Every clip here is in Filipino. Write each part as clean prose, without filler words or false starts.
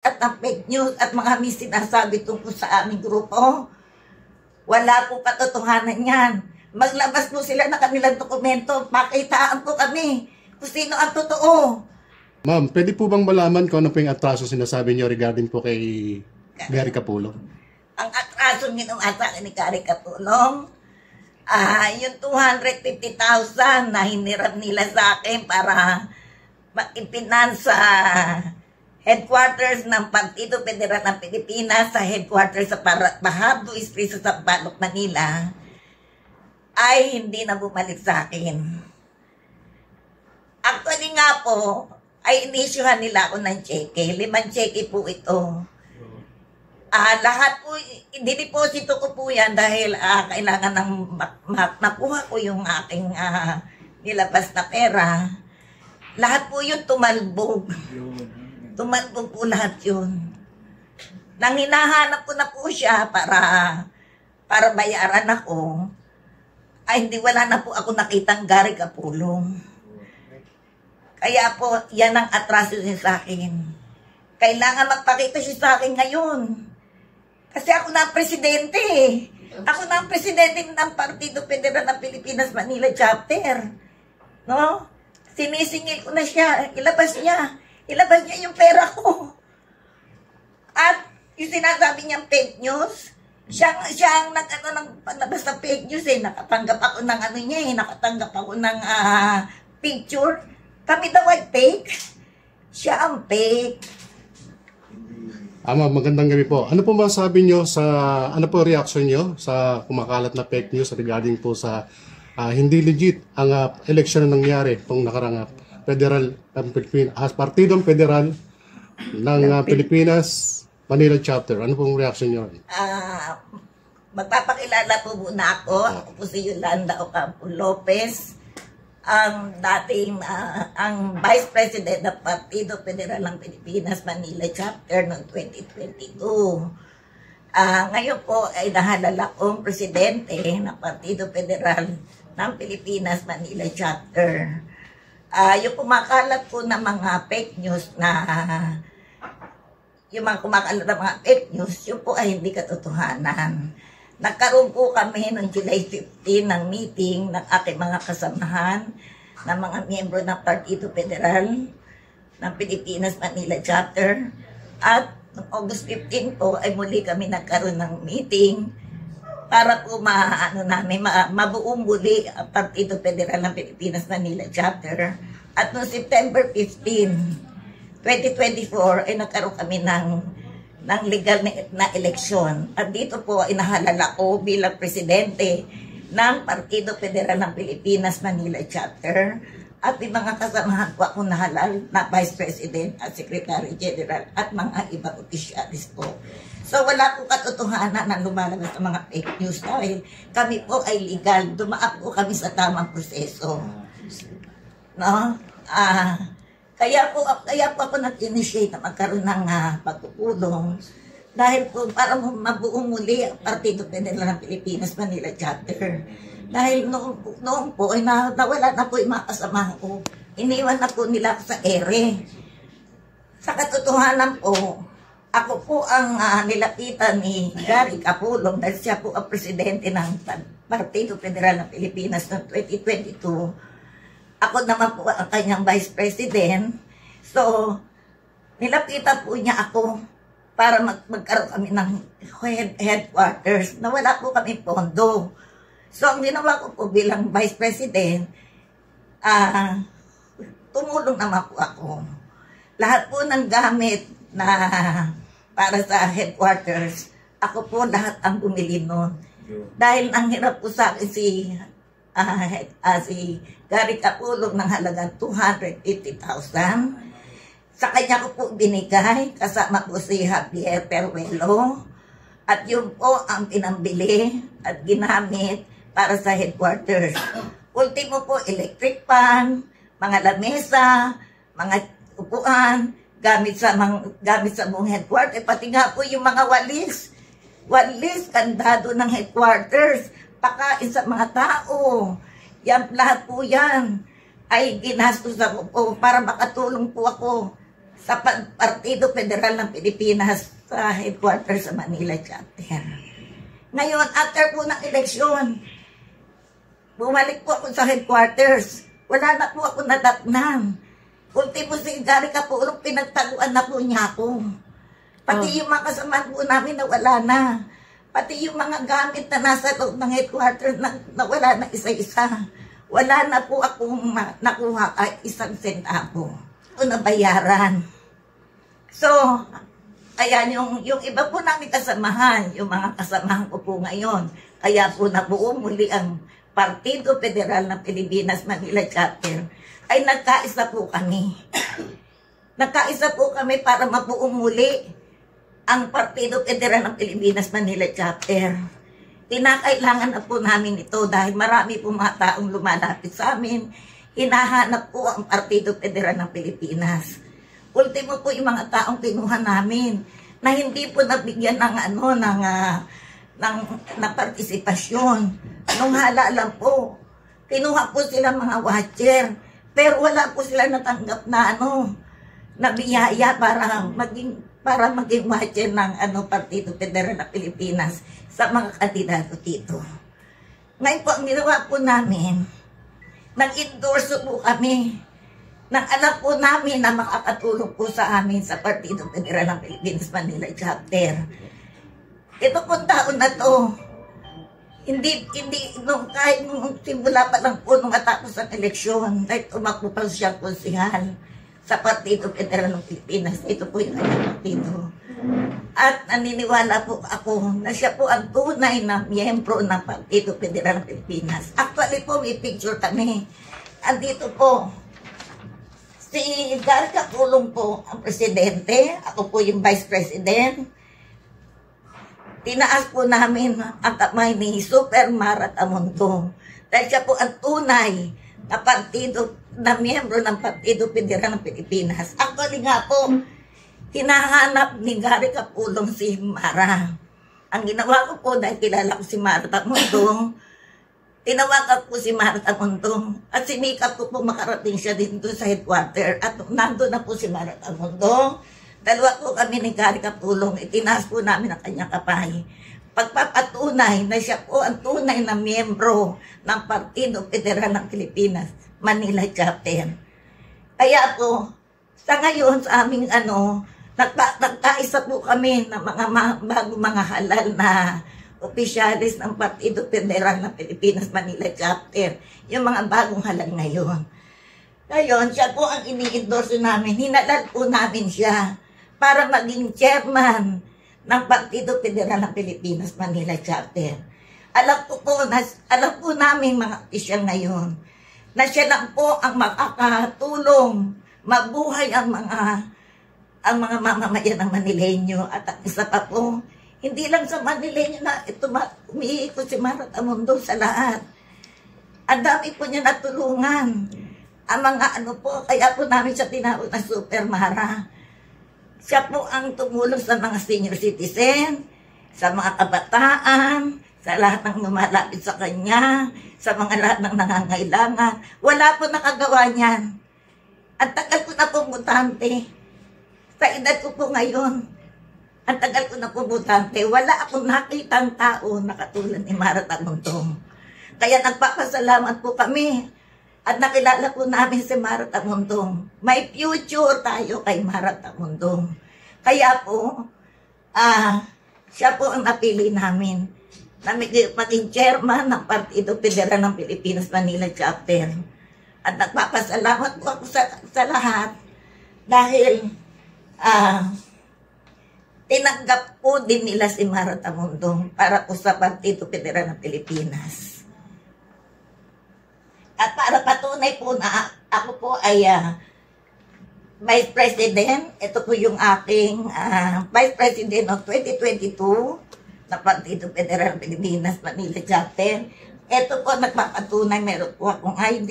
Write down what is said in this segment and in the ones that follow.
at ng fake news at mga may sinasabi tungkol sa aming grupo. Wala po katotohanan yan. Maglabas po sila ng kanilang dokumento, pakitaan po kami kung sino ang totoo. Ma'am, pwede po bang malaman kung ano po yung atraso sinasabi niyo regarding po kay Gary Capulong? Ang atraso ginawa sa akin ni Gary Capulong, yung 250,000 na hiniram nila sa akin para ipinansa headquarters ng Partido Federal ng Pilipinas sa headquarters sa Bahabdo Street sa Sampaloc, Manila, ay hindi na bumalik sa akin. Actually nga po, ay inisyuhan nila ako ng cheque. 5 cheque po ito. Lahat po, dideposito ko po yan dahil kailangan ng makuha ko yung aking nilabas na pera. Lahat po yun tumalbog. Tumalbog po lahat yun. Nang hinahanap ko na po siya para bayaran ako, ay hindi wala na po ako nakitang Gary Capulong. Kaya po, yan ang atraso niya sa akin. Kailangan magpakita siya sa akin ngayon. Kasi ako na ang presidente. Ako na ang presidente ng Partido Federal ng Pilipinas Manila Chapter. No? Sinisingil ko na siya. Ilabas niya. Ilabas niya yung pera ko. At yung sinasabi niyang fake news, siya ang ng paglabas ng fake news eh. Nakatanggap ako ng ano niya eh. Nakatanggap ako ng picture. Kami daw ay fake. Siya ang fake. Magandang gabi po. Ano po masabi niyo ano po reaction niyo sa kumakalat na fake news regarding po sa hindi legit ang eleksyon na nangyari itong nakarang Federal Partidong Federal ng Pilipinas Manila Chapter. Ano pong reaction niyo? Magpapakilala po muna ako. Ako po si Yolanda Ocampo Lopez, ang dating ang Vice President ng Partido Federal ng Pilipinas Manila Chapter noong 2022. Ngayon po ay nahalala kong presidente ng Partido Federal ng Pilipinas Manila Chapter. Yung kumakalat po ng mga fake news yung mga kumakalat ng mga fake news, yun po ay hindi katotohanan. Nagkaroon po kami noong July 15 ng meeting ng aking mga kasamahan ng mga miyembro ng Partido Federal ng Pilipinas Manila Chapter. At noong August 15 po ay muli kami nagkaroon ng meeting para po mabuong muli ang Partido Federal ng Pilipinas Manila Chapter. At noong September 15, 2024 ay nagkaroon kami ng legal na eleksyon. At dito po inahalala ko bilang presidente ng Partido Federal ng Pilipinas Manila Chapter at may mga kasamahan ko ako nahalal na Vice President at Secretary General at mga ibang opisyalis po. So wala po katotohanan na lumalabas sa mga fake news dahil kami po ay legal. Dumaan po kami sa tamang proseso. No? Kaya po ako nag-initiate na magkaroon ng pagpupulong dahil po para mabuong muli ang Partido Federal ng Pilipinas Manila Chapter. Dahil noong po ay nawala na po yung mga kasamahan ko. Iniwan na po nila ako sa ere. Sa katotohanan po, ako po ang nilapitan ni Gary Capulong dahil siya po ang presidente ng Partido Federal ng Pilipinas noong 2022. Ako naman po ang kanyang Vice President. So, nilapitan po niya ako para magkaroon kami ng headquarters na wala po kami pondo. So, ang ginawa ko po bilang Vice President, tumulong naman po ako. Lahat po ng gamit na para sa headquarters, ako po lahat ang bumili nun. Dahil ang hirap po sa akin si Gary Capulong ng halagang 250,000. Sa kanya ko po binigay, kasama po si Javier Peruelo. At yun po ang pinambili at ginamit para sa headquarters. Ultimo po, electric fan, mga lamesa, mga upuan, gamit sa buong headquarters. Pati nga po yung mga walis, kandado ng headquarters, pakain sa mga tao. Yan, lahat po yan ay ginastos ako po para makatulong po ako sa Partido Federal ng Pilipinas sa headquarters sa Manila chapter. Ngayon, after po ng eleksyon, bumalik po ako sa headquarters. Wala na po ako nadatnan. Ultimo si Gary Capulong, pinagtaguan na po niya ako. Pati yung mga kasamahan po namin na wala na. Pati yung mga gamit na nasa loob ng headquarters na wala na isa-isa. Wala na po akong nakuha kahit isang sentavo. O nabayaran. So, ayan, yung iba po namin kasamahan, yung mga kasamahan ko po ngayon. Kaya po nabuo muli ang Partido Federal ng Pilipinas Manila Chapter. Ay nagkaisa po kami. Nagkaisa po kami para mabuo muli ang Partido Federal ng Pilipinas Manila Chapter. Kinakailangan na po namin ito dahil marami po mga taong lumalapit sa amin. Hinahanap po ang Partido Federal ng Pilipinas. Ultimo po yung mga taong kinuha namin na hindi po nabigyan ng ng partisipasyon. Nung hala lang po, kinuha po sila mga watcher, pero wala po sila natanggap na na biyaya para maging watcher ng Partido Federal ng Pilipinas sa mga kandidato dito. Ngayon po, ang ginawa po namin, nag-endorso po kami nang alam po namin na makakatulong po sa amin sa Partido Federal ng Pilipinas Manila Chapter. Ito pong taon na to, kahit nung simula pa lang po nung matapos ang eleksyon, dahil tumakbo pa siyang konsihal sa Partido Federal ng Pilipinas. Ito po yung kanyang partido. At naniniwala po ako na siya po ang tunay na miyembro ng Partido Federal ng Pilipinas. Actually po, may picture kami. Andito po, si Gary Capulong po ang presidente, ako po yung vice president. Tinaas po namin ang kamay ni Super Mara Tamuntong. Dahil siya po ang tunay na partido, na miyembro ng Partido Federal ng Pilipinas. Actually nga po, hinahanap ni Gary Capulong si Mara. Ang ginawa ko po dahil kilala ko si Mara Tamuntong, tinawagan po si Mara Tamuntong at sinikap ko po makarating siya dito sa headquarter at nandun na po si Mara Tamuntong. Dalawa po kami ni Gary Capulong, itinaas po namin ang kanyang kapay. Pagpapatunay na siya po ang tunay na miyembro ng Partido Federal ng Pilipinas, Manila Chapter. Kaya po, sa ngayon sa aming nagkaisa po kami ng mga halal na opisyalis ng Partido Federal ng Pilipinas Manila Chapter, yung mga bagong halal ngayon. Ngayon, siya po ang ini-endorse namin. Hinalal po namin siya para maging chairman ng Partido Federal ng Pilipinas Manila Chapter. Alam po namin mga opisyal ngayon na siya lang po ang makakatulong mabuhay ang mga mamamayan ng Manileño. At ang isa pa po, hindi lang sa Manileño na ito umiikot si Mara Tamuntong sa lahat. Ang dami po niya natulungan. Ang mga kaya po namin siya tinawag na Super Mara. Siya po ang tumulong sa mga senior citizen, sa mga kabataan, sa lahat ng lumalapit sa kanya, sa mga lahat ng nangangailangan. Wala po nakagawa niyan. Ang tagal ko na pumutante. Sa edad ko po ngayon, ang tagal ko na pumutante, wala akong nakitang tao na katulad ni Mara Tamuntong. Kaya nagpapasalamat po kami at nakilala po namin si Mara Tamuntong. May future tayo kay Mara Tamuntong. Kaya po, siya po ang napili namin na maging chairman ng Partido Federal ng Pilipinas Manila Chapter. At nagpapasalamat po ako sa lahat dahil tinanggap po din nila si Mara Tamuntong para po sa Partido Federal ng Pilipinas. At para patunay po na ako po ay Vice President, ito po yung aking Vice President of 2022 na Partido Federal ng Pilipinas Manila Chapter. Ito po nagpapatunay, meron po akong ID,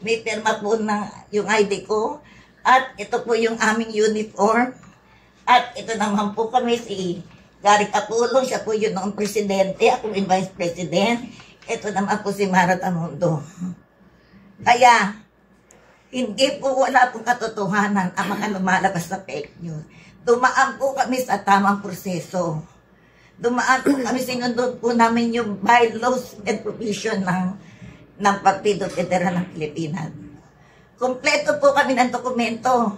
may pirma po yung ID ko, at ito po yung aming uniform. At ito naman po kami si Gary Capulong, siya po yun noong presidente, ako yung Vice President. Ito naman po si Mara Tamuntong. Kaya, Hindi po, wala pong katotohanan ang mga lumalabas na fake news. Dumaan po kami sa tamang proseso. Dumaan po kami, sinundod po namin yung bylaws and provision ng Partido Federal ng Pilipinas. Kompleto po kami ng dokumento.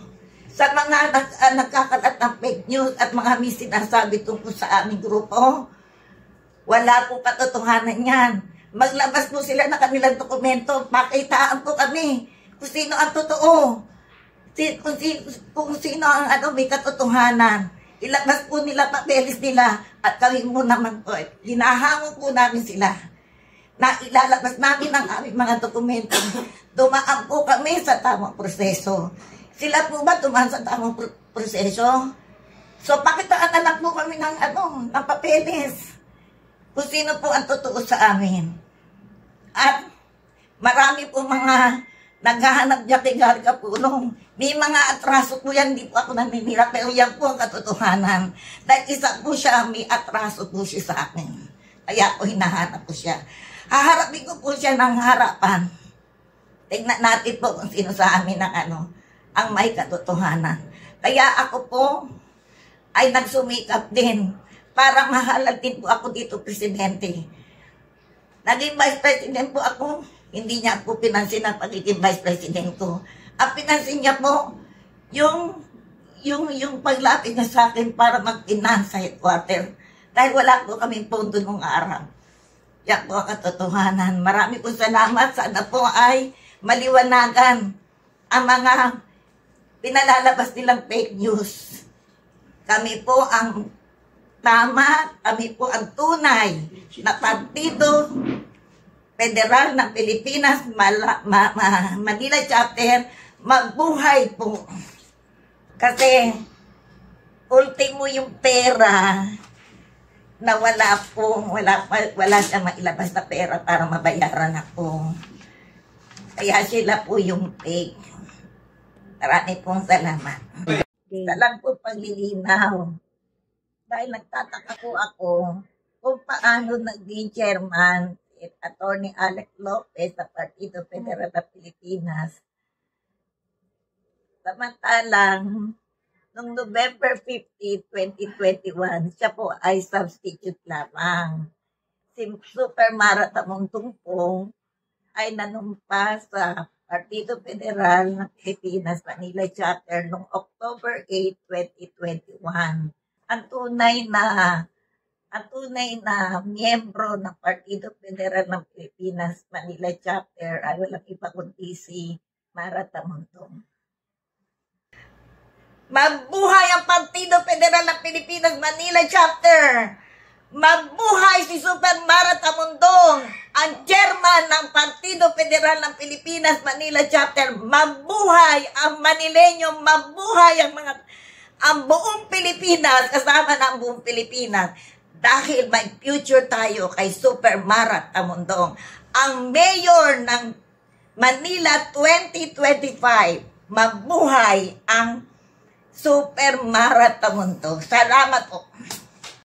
Sa mga nagkakalat ng fake news at mga may sinasabi tungkol sa aming grupo, wala po katotohanan yan. Maglabas po sila ng kanilang dokumento, pakitaan po kami kung sino ang totoo, kung sino ang may katotohanan. Ilabas po nila papeles nila at kami mo naman po, hinahango po namin sila na ilalabas namin ang aming mga dokumento. Dumaan po kami sa tamang proseso. Sila po ba dumaan sa tamang proseso? So, pakitaan na lang po kami ng papeles. Kung sino po ang totoo sa amin. At marami po mga naghahanap niya kay Gary Capulong. May mga atraso po yan, hindi po ako naninira, pero yan po ang katotohanan. Dahil isa po siya, may atraso po siya sa akin. Kaya po hinahanap po siya. Haharapin ko po siya ng harapan. Tingnan natin po kung sino sa amin ang may katotohanan. Kaya ako po ay nagsumikap din para mahalal din po ako dito, Presidente. Naging Vice President po ako, hindi niya po pinansin ang pagiging Vice President ko. Ang pinansin niya po, yung paglapit niya sa akin para mag-finance sa headquarter. Dahil wala po kaming pondo nung araw. Yan po ang katotohanan. Marami po salamat. Sana po ay maliwanagan ang mga pinalalabas nilang fake news. Kami po ang tama, kami po ang tunay na Partido Federal ng Pilipinas, Manila Chapter. Magbuhay po. Kasi ultimo yung pera na wala siya mailabas na pera para mabayaran ako. Kaya sila po yung fake. Marami pong salamat. Isa lang po paglilinaw. Dahil nagtataka po ako kung paano naging chairman Attorney Alex Lopez sa Partido Federal ng Pilipinas. Samantalang, noong November 50, 2021, siya po ay substitute lamang. Si Super Mara Tamuntong po ay nanumpa sa Partido Federal ng Pilipinas, Manila Chapter noong October 8, 2021. Ang tunay na miyembro ng Partido Federal ng Pilipinas, Manila Chapter ay walang iba kundi si Mara Tamuntong. Mabuhay ang Partido Federal ng Pilipinas, Manila Chapter! Mabuhay si Super Mara Tamundong, ang chairman ng Partido Federal ng Pilipinas, Manila Chapter. Mabuhay ang Manileño, mabuhay ang buong Pilipinas, kasama ng buong Pilipinas. Dahil may future tayo kay Super Mara Tamundong, ang mayor ng Manila 2025. Mabuhay ang Super Mara Tamundong. Salamat po.